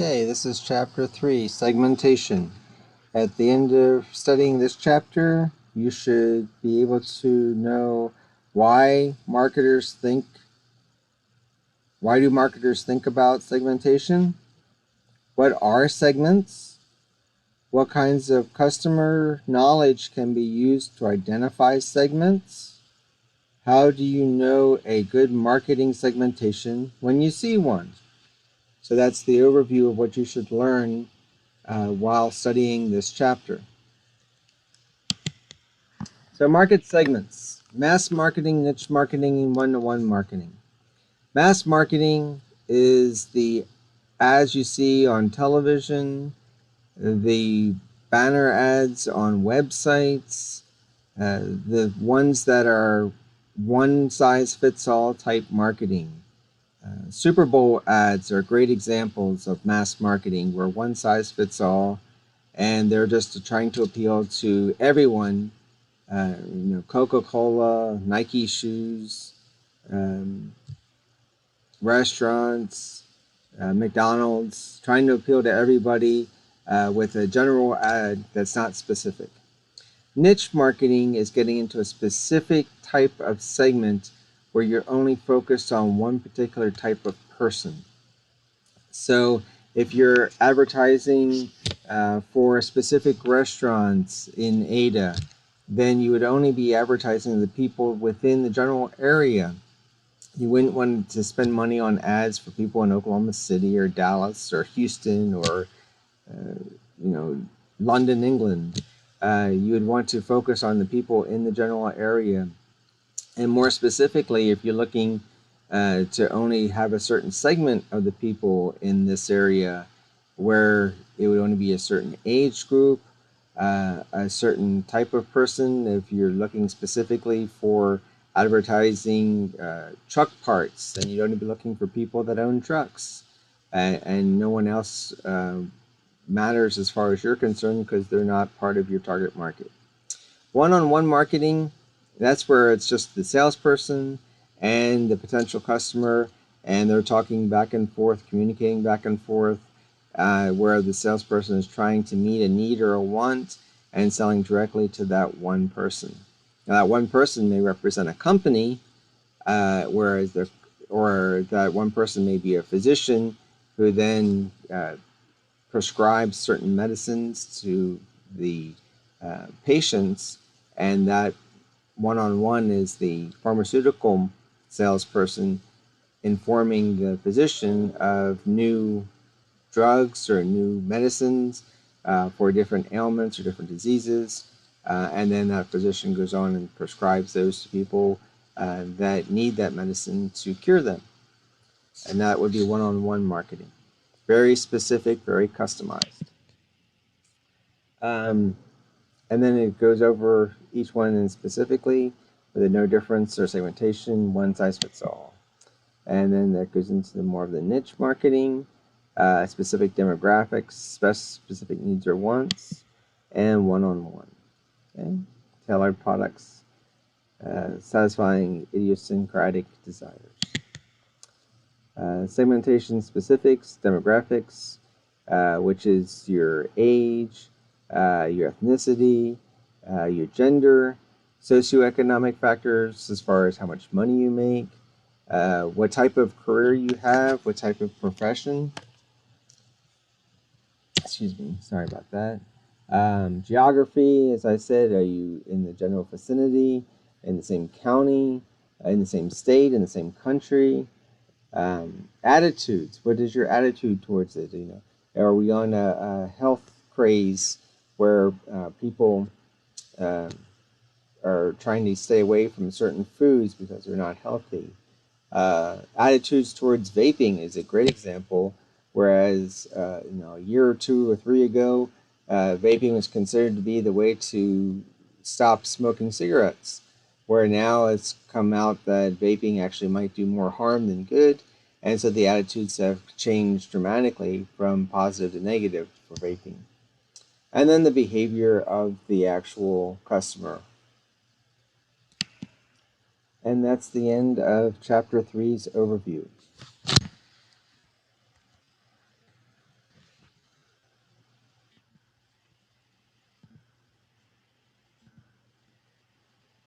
Okay, this is chapter 3, segmentation. At the end of studying this chapter, you should be able to know why do marketers think about segmentation? What are segments? What kinds of customer knowledge can be used to identify segments? How do you know a good marketing segmentation when you see one? So that's the overview of what you should learn while studying this chapter. So market segments: mass marketing, niche marketing, and one-to-one marketing. Mass marketing is the ads you see on television, the banner ads on websites, the ones that are one-size-fits-all type marketing. Super Bowl ads are great examples of mass marketing where one size fits all, and they're just trying to appeal to everyone. Coca-Cola, Nike shoes, restaurants, McDonald's, trying to appeal to everybody with a general ad that's not specific. Niche marketing is getting into a specific type of segment where you're only focused on one particular type of person. So if you're advertising for specific restaurants in Ada, then you would only be advertising the people within the general area. You wouldn't want to spend money on ads for people in Oklahoma City or Dallas or Houston or London, England. You would want to focus on the people in the general area. And more specifically, if you're looking to only have a certain segment of the people in this area where it would only be a certain age group, a certain type of person. If you're looking specifically for advertising truck parts, then you'd only be looking for people that own trucks, and no one else matters as far as you're concerned because they're not part of your target market. One-on-one marketing, that's where it's just the salesperson and the potential customer, and they're talking back and forth, communicating back and forth, where the salesperson is trying to meet a need or a want and selling directly to that one person. Now, that one person may represent a company, or that one person may be a physician who then prescribes certain medicines to the patients, and that one-on-one is the pharmaceutical salesperson informing the physician of new drugs or new medicines for different ailments or different diseases, and then that physician goes on and prescribes those to people that need that medicine to cure them. And that would be one-on-one marketing. Very specific, very customized. And then it goes over each one specifically with a no difference or segmentation, one size fits all. And then that goes into more of the niche marketing, specific demographics, specific needs or wants, and one-on-one. Okay? Tailored products, satisfying idiosyncratic desires. Segmentation specifics, demographics, which is your age, your ethnicity, your gender, socioeconomic factors as far as how much money you make, what type of career you have, what type of profession. Excuse me, sorry about that. Geography, as I said, are you in the general vicinity, in the same county, in the same state, in the same country? Attitudes, what is your attitude towards it? Are we on a health craze where people are trying to stay away from certain foods because they're not healthy? Attitudes towards vaping is a great example. Whereas a year or 2 or 3 ago, vaping was considered to be the way to stop smoking cigarettes, where now it's come out that vaping actually might do more harm than good, and so the attitudes have changed dramatically from positive to negative for vaping. And then the behavior of the actual customer. And that's the end of Chapter 3's overview.